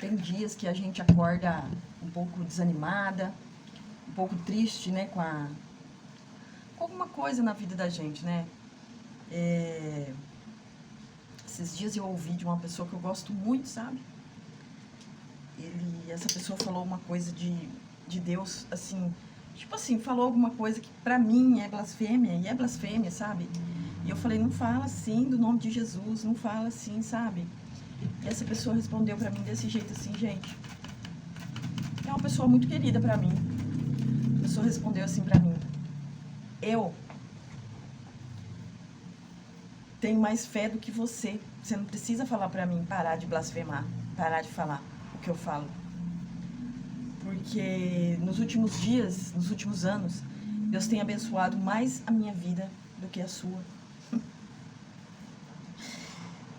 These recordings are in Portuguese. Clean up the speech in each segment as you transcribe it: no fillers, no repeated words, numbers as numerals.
Tem dias que a gente acorda um pouco desanimada, um pouco triste, né, com alguma coisa na vida da gente, né? Esses dias eu ouvi de uma pessoa que eu gosto muito, sabe? Essa pessoa falou uma coisa de Deus, assim, tipo assim, falou alguma coisa que pra mim é blasfêmia, e é blasfêmia, sabe? E eu falei, não fala assim do nome de Jesus, não fala assim, sabe? E essa pessoa respondeu pra mim desse jeito assim, gente. É uma pessoa muito querida pra mim. A pessoa respondeu assim pra mim: eu tenho mais fé do que você. Você não precisa falar pra mim parar de blasfemar, parar de falar o que eu falo. Porque nos últimos dias, nos últimos anos, Deus tem abençoado mais a minha vida do que a sua.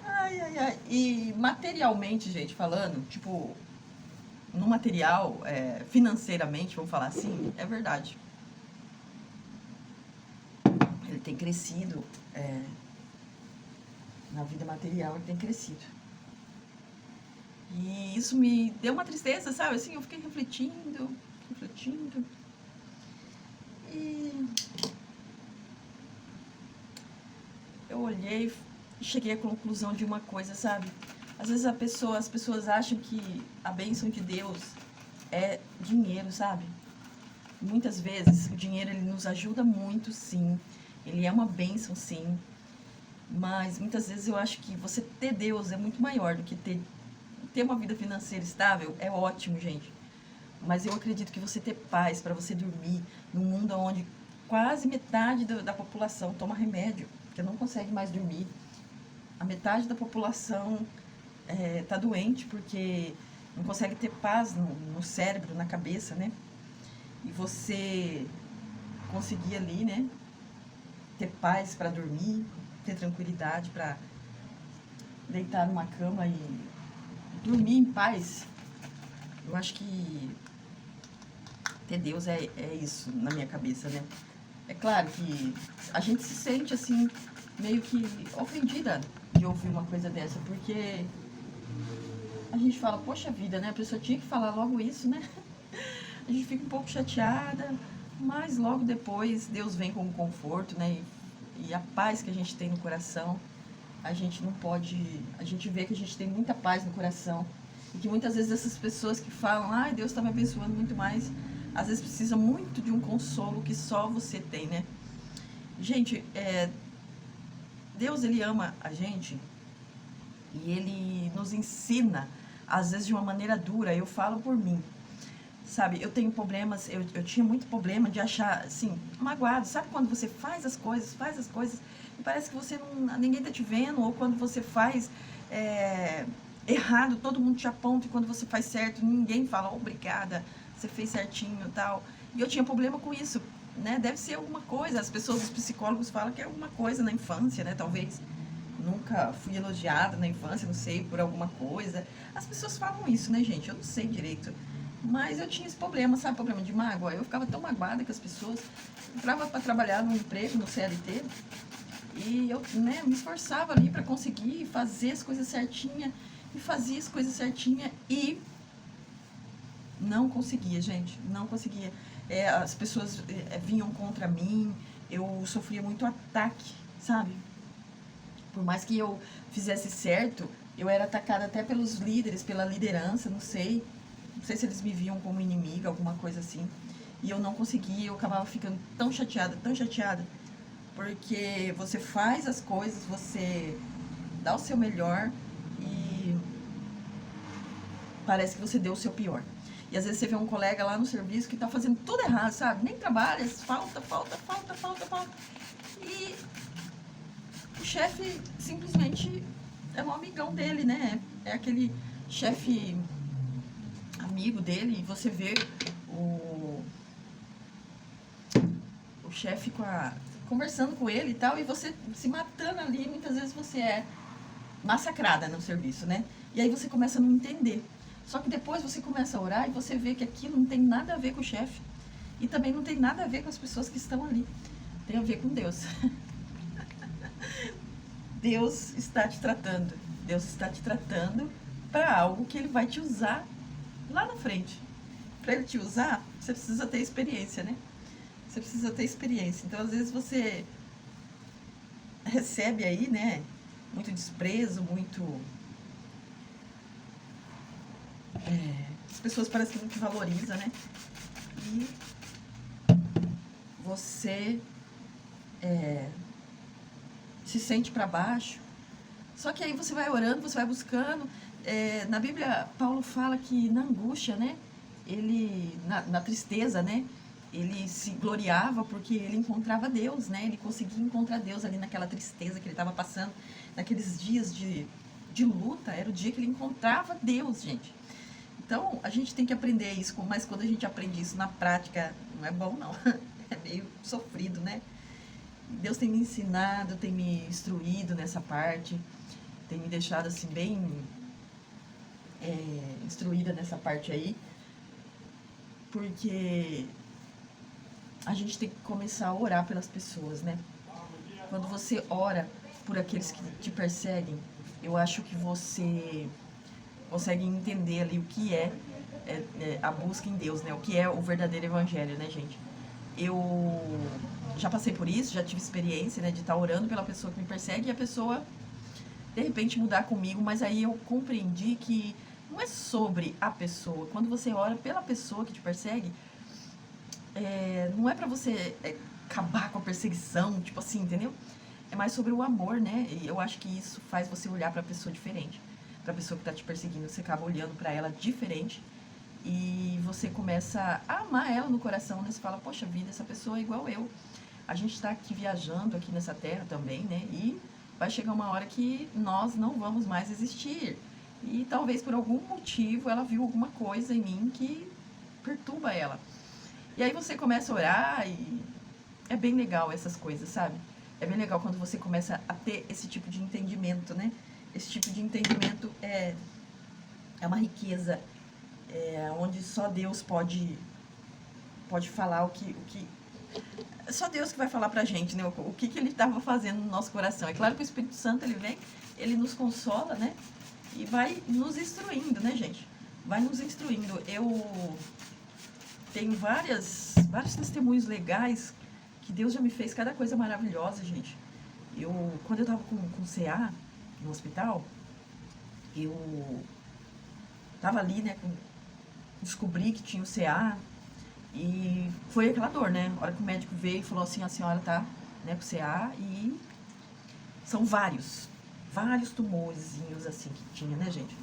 Ai, ai, ai. E materialmente, gente, falando, tipo, no material, financeiramente, vamos falar assim, é verdade. Ele tem crescido, na vida material, ele tem crescido. E isso me deu uma tristeza, sabe? Assim, eu fiquei refletindo. E eu olhei e cheguei à conclusão de uma coisa, sabe? Às vezes as pessoas acham que a bênção de Deus é dinheiro, sabe? Muitas vezes o dinheiro ele nos ajuda muito, sim. Ele é uma bênção, sim. Mas muitas vezes eu acho que você ter Deus é muito maior do que ter uma vida financeira estável. É ótimo, gente. Mas eu acredito que você ter paz para você dormir num mundo onde quase metade da população toma remédio, porque não consegue mais dormir. A metade da população tá doente porque não consegue ter paz no cérebro, na cabeça, né? E você conseguir ali, né, ter paz para dormir, ter tranquilidade para deitar numa cama e dormir em paz. Eu acho que ter Deus é isso na minha cabeça, né? É claro que a gente se sente assim, meio que ofendida de ouvir uma coisa dessa, porque a gente fala, poxa vida, né? A pessoa tinha que falar logo isso, né? A gente fica um pouco chateada, mas logo depois Deus vem com o conforto, né? E a paz que a gente tem no coração, a gente não pode... A gente vê que a gente tem muita paz no coração. E que muitas vezes essas pessoas que falam, ai, Deus está me abençoando muito mais, às vezes precisa muito de um consolo que só você tem, né? Gente, Deus, Ele ama a gente e Ele nos ensina, às vezes de uma maneira dura. Eu falo por mim, sabe? Eu tenho problemas, eu tinha muito problema de achar, assim, magoado. Sabe quando você faz as coisas e parece que você não, ninguém tá te vendo, ou quando você faz errado, todo mundo te aponta, e quando você faz certo, ninguém fala, obrigada, você fez certinho e tal. E eu tinha problema com isso, né? Deve ser alguma coisa, as pessoas, os psicólogos falam que é alguma coisa na infância, né? Talvez nunca fui elogiada na infância, não sei, por alguma coisa. As pessoas falam isso, né, gente? Eu não sei direito. Mas eu tinha esse problema, sabe? Problema de mágoa. Eu ficava tão magoada com as pessoas. Entrava para trabalhar num emprego, no CLT. E eu, né, me esforçava ali para conseguir fazer as coisas certinha. E fazia as coisas certinha e não conseguia, gente. Não conseguia. As pessoas vinham contra mim. Eu sofria muito ataque, sabe? Por mais que eu fizesse certo, eu era atacada até pelos líderes, pela liderança, não sei. Não sei se eles me viam como inimiga, alguma coisa assim. E eu não conseguia, eu acabava ficando tão chateada, porque você faz as coisas, você dá o seu melhor e parece que você deu o seu pior. E às vezes você vê um colega lá no serviço que tá fazendo tudo errado, sabe? Nem trabalha, falta. E o chefe simplesmente é um amigão dele, né? É aquele chefe amigo dele, e você vê o chefe conversando com ele e tal, e você se matando ali, muitas vezes você é massacrada no serviço, né? E aí você começa a não entender. Só que depois você começa a orar e você vê que aquilo não tem nada a ver com o chefe. E também não tem nada a ver com as pessoas que estão ali. Tem a ver com Deus. Deus está te tratando. Deus está te tratando para algo que ele vai te usar lá na frente. Para ele te usar, você precisa ter experiência, né? Você precisa ter experiência. Então, às vezes, você recebe aí, né? Muito desprezo, muito... as pessoas parecem que não te valorizam, né? E você se sente para baixo. Só que aí você vai orando, você vai buscando. Na Bíblia, Paulo fala que na angústia, né? Ele, na tristeza, né? Ele se gloriava porque ele encontrava Deus, né? Ele conseguia encontrar Deus ali naquela tristeza que ele estava passando, naqueles dias de luta. Era o dia que ele encontrava Deus, gente. Então, a gente tem que aprender isso, mas quando a gente aprende isso na prática, não é bom, não. É meio sofrido, né? Deus tem me ensinado, tem me instruído nessa parte, tem me deixado, assim, bem instruída nessa parte aí, porque a gente tem que começar a orar pelas pessoas, né? Quando você ora por aqueles que te perseguem, eu acho que você consegue entender ali o que é a busca em Deus, né? O que é o verdadeiro evangelho, né, gente? Eu já passei por isso, já tive experiência, né, de estar orando pela pessoa que me persegue e a pessoa, de repente, mudar comigo, mas aí eu compreendi que não é sobre a pessoa. Quando você ora pela pessoa que te persegue, não é pra você acabar com a perseguição, tipo assim, entendeu? É mais sobre o amor, né? E eu acho que isso faz você olhar pra pessoa diferente. Pra pessoa que tá te perseguindo, você acaba olhando pra ela diferente e você começa a amar ela no coração, né? Você fala, poxa vida, essa pessoa é igual eu. A gente tá aqui viajando aqui nessa terra também, né? E vai chegar uma hora que nós não vamos mais existir. E talvez por algum motivo ela viu alguma coisa em mim que perturba ela. E aí você começa a orar e é bem legal essas coisas, sabe? É bem legal quando você começa a ter esse tipo de entendimento, né? Esse tipo de entendimento é uma riqueza, onde só Deus pode falar o que é só Deus que vai falar pra gente, né? O que ele estava fazendo no nosso coração. É claro que o Espírito Santo, ele vem, ele nos consola, né? E vai nos instruindo, né, gente? Vai nos instruindo. Eu tenho vários testemunhos legais que Deus já me fez cada coisa maravilhosa, gente. Quando eu tava com CA no hospital, eu tava ali, né, descobri que tinha o CA e foi aquela dor, né? A hora que o médico veio e falou assim, a senhora tá, né, com CA e são vários tumorzinhos assim que tinha, né, gente?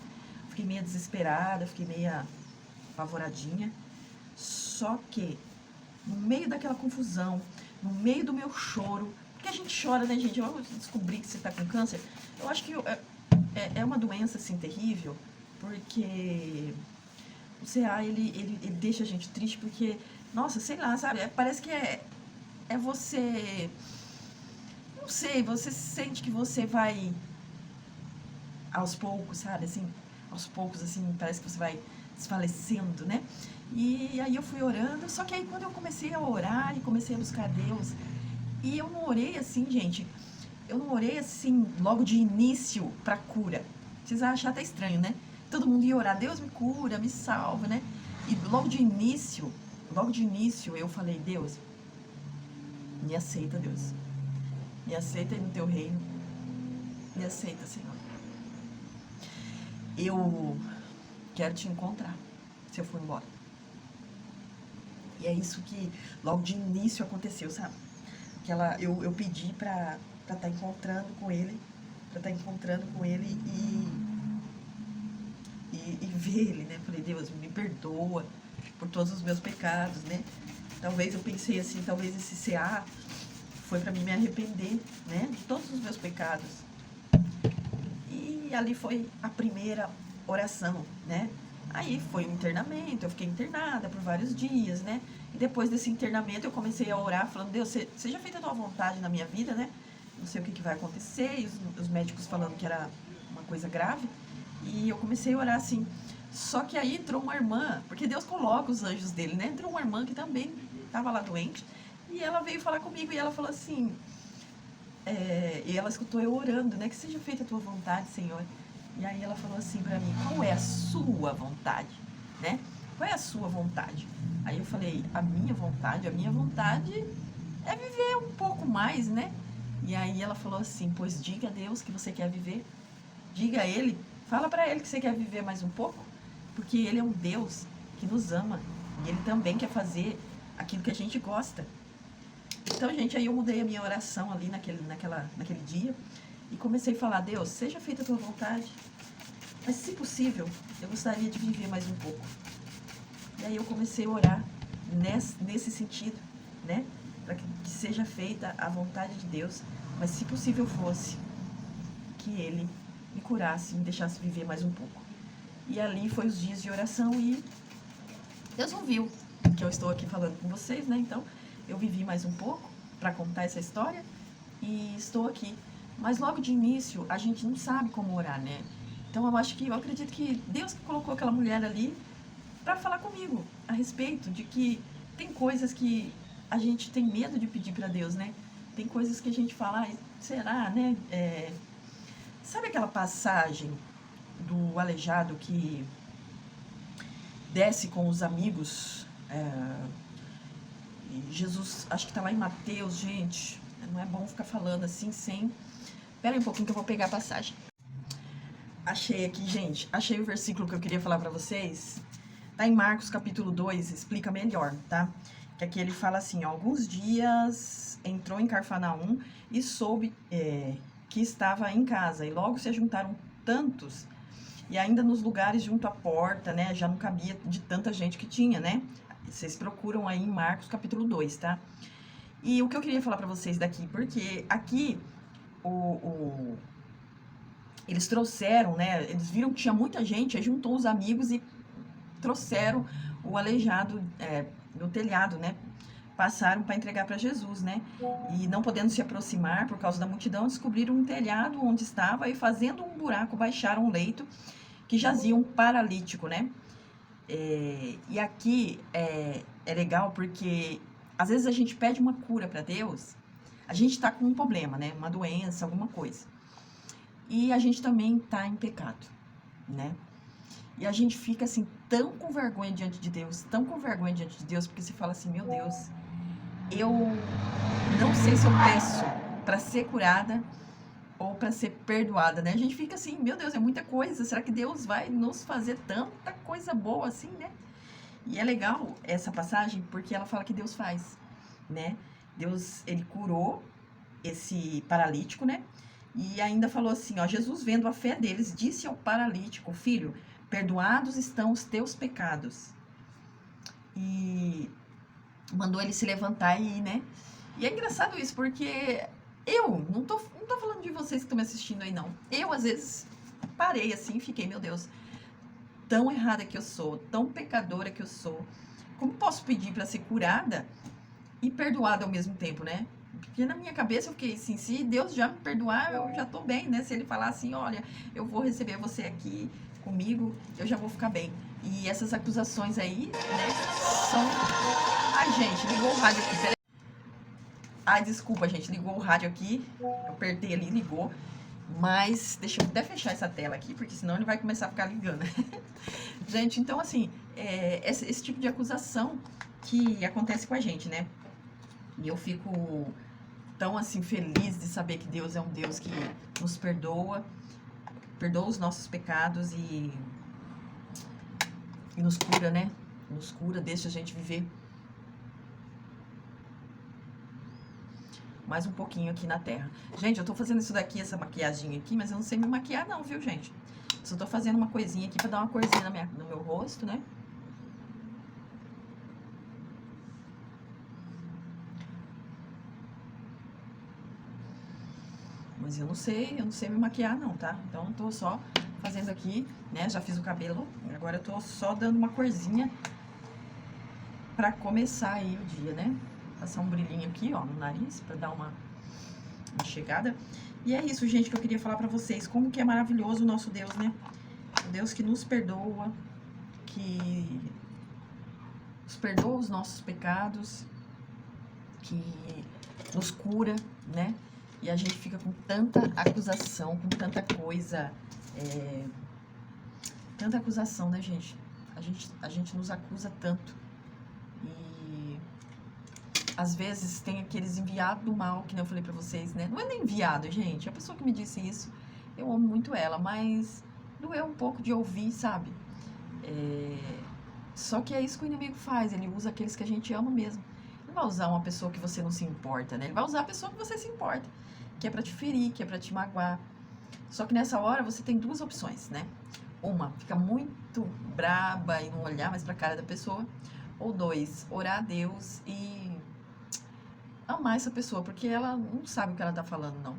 Fiquei meio desesperada, fiquei meio apavoradinha. Só que, no meio daquela confusão, no meio do meu choro, porque a gente chora, né, gente? Eu descobri que você tá com câncer. Eu acho que é uma doença, assim, terrível, porque o CA, ele deixa a gente triste, porque, nossa, sei lá, sabe? Parece que é você... Não sei, você sente que você vai aos poucos, sabe? Assim, aos poucos, assim, parece que você vai desfalecendo, né? E aí eu fui orando, só que aí quando eu comecei a orar e comecei a buscar Deus, e eu não orei assim, gente, eu não orei assim logo de início pra cura. Vocês vão achar até estranho, né? Todo mundo ia orar, Deus me cura, me salva, né? E logo de início eu falei, Deus, me aceita, Deus. Me aceita aí no teu reino. Me aceita, Senhor. Eu quero te encontrar se eu for embora. E é isso que logo de início aconteceu, sabe? Eu pedi pra estar encontrando com ele, e ver ele, né? Falei, Deus, me perdoa por todos os meus pecados, né? Talvez eu pensei assim, talvez esse CA foi pra mim me arrepender, né? De todos os meus pecados. E ali foi a primeira oração, né? Aí foi um internamento, eu fiquei internada por vários dias, né? E depois desse internamento eu comecei a orar, falando, Deus, seja feita a tua vontade na minha vida, né? Não sei o que vai acontecer, e os médicos falando que era uma coisa grave. E eu comecei a orar assim. Só que aí entrou uma irmã, porque Deus coloca os anjos dele, né? Entrou uma irmã que também estava lá doente, e ela veio falar comigo, e ela falou assim, e ela escutou eu orando, né? Que seja feita a tua vontade, Senhor. E aí ela falou assim pra mim, qual é a sua vontade, né? Qual é a sua vontade? Aí eu falei, a minha vontade é viver um pouco mais, né? E aí ela falou assim, pois diga a Deus que você quer viver. Diga a Ele, fala pra Ele que você quer viver mais um pouco. Porque Ele é um Deus que nos ama. E Ele também quer fazer aquilo que a gente gosta. Então, gente, aí eu mudei a minha oração ali naquele dia. E comecei a falar, Deus, seja feita a tua vontade. Mas, se possível, eu gostaria de viver mais um pouco. E aí eu comecei a orar nesse sentido, né? Para que seja feita a vontade de Deus. Mas, se possível fosse, que Ele me curasse, me deixasse viver mais um pouco. E ali foi os dias de oração e Deus ouviu que eu estou aqui falando com vocês, né? Então, eu vivi mais um pouco para contar essa história e estou aqui. Mas logo de início, a gente não sabe como orar, né? Então, eu acredito que Deus que colocou aquela mulher ali para falar comigo a respeito de que tem coisas que a gente tem medo de pedir para Deus, né? Tem coisas que a gente fala, será, né? Sabe aquela passagem do aleijado que desce com os amigos? Jesus, acho que está lá em Mateus, gente. Não é bom ficar falando assim sem... Espera aí um pouquinho que eu vou pegar a passagem. Achei aqui, gente. Achei o versículo que eu queria falar para vocês. Tá em Marcos, capítulo 2, explica melhor, tá? Que aqui ele fala assim, ó, alguns dias entrou em Cafarnaum e soube que estava em casa. E logo se juntaram tantos, e ainda nos lugares junto à porta, né? Já não cabia de tanta gente que tinha, né? Vocês procuram aí em Marcos, capítulo 2, tá? E o que eu queria falar pra vocês daqui, porque aqui eles trouxeram, né? Eles viram que tinha muita gente, aí juntou os amigos e trouxeram o aleijado no telhado, né? Passaram para entregar para Jesus, né? E não podendo se aproximar por causa da multidão, descobriram um telhado onde estava e fazendo um buraco, baixaram um leito que jazia um paralítico, né? E aqui é legal porque às vezes a gente pede uma cura para Deus, a gente está com um problema, né? Uma doença, alguma coisa. E a gente também está em pecado, né? E a gente fica assim, tão com vergonha diante de Deus, tão com vergonha diante de Deus, porque você fala assim, meu Deus, eu não sei se eu peço para ser curada ou para ser perdoada, né? A gente fica assim, meu Deus, é muita coisa, será que Deus vai nos fazer tanta coisa boa assim, né? E é legal essa passagem porque ela fala que Deus faz, né? Deus, ele curou esse paralítico, né? E ainda falou assim, ó, Jesus vendo a fé deles, disse ao paralítico, filho, perdoados estão os teus pecados. E mandou ele se levantar e ir, né? E é engraçado isso, porque eu não tô falando de vocês que estão me assistindo aí, não. Eu, às vezes, parei assim e fiquei, meu Deus, tão errada que eu sou, tão pecadora que eu sou. Como posso pedir para ser curada e perdoada ao mesmo tempo, né? Porque na minha cabeça eu fiquei assim, se Deus já me perdoar, eu já tô bem, né? Se ele falar assim, olha, eu vou receber você aqui comigo, eu já vou ficar bem. E essas acusações aí, né, são... Ai, gente, ligou o rádio aqui, peraí. Ai, desculpa, gente, ligou o rádio aqui, eu apertei ali, ligou. Mas deixa eu até fechar essa tela aqui, porque senão ele vai começar a ficar ligando. Gente, então assim, esse tipo de acusação que acontece com a gente, né? E eu fico tão assim feliz de saber que Deus é um Deus que nos perdoa os nossos pecados e nos cura, né? Nos cura, deixa a gente viver mais um pouquinho aqui na Terra. Gente, eu tô fazendo isso daqui, essa maquiagem aqui, mas eu não sei me maquiar não, viu, gente? Só tô fazendo uma coisinha aqui pra dar uma corzinha no meu rosto, né? Mas eu não sei me maquiar não, tá? Então eu tô só fazendo aqui, né? Já fiz o cabelo, agora eu tô só dando uma corzinha pra começar aí o dia, né? Passar um brilhinho aqui, ó, no nariz, pra dar uma chegada. E é isso, gente, que eu queria falar pra vocês. Como que é maravilhoso o nosso Deus, né? O Deus que nos perdoa, que nos perdoa os nossos pecados, que nos cura, né? E a gente fica com tanta acusação, com tanta coisa Tanta acusação, né, gente? A gente nos acusa tanto. E às vezes tem aqueles enviados do mal, que nem eu falei pra vocês, né? Não é nem enviado, gente. A pessoa que me disse isso, eu amo muito ela, mas doeu um pouco de ouvir, sabe? Só que é isso que o inimigo faz, ele usa aqueles que a gente ama mesmo. Ele não vai usar uma pessoa que você não se importa, né? Ele vai usar a pessoa que você se importa, que é pra te ferir, que é pra te magoar. Só que nessa hora você tem duas opções, né? Uma, ficar muito braba e não olhar mais pra cara da pessoa. Ou dois, orar a Deus e amar essa pessoa, porque ela não sabe o que ela tá falando, não.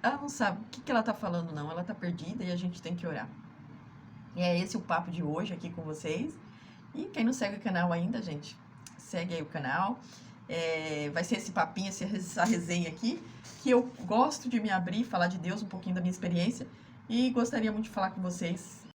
Ela não sabe o que ela tá falando, não. Ela tá perdida e a gente tem que orar. E é esse o papo de hoje aqui com vocês. E quem não segue o canal ainda, gente, segue aí o canal. Vai ser esse papinho, essa resenha aqui, que eu gosto de me abrir, falar de Deus, um pouquinho da minha experiência. E gostaria muito de falar com vocês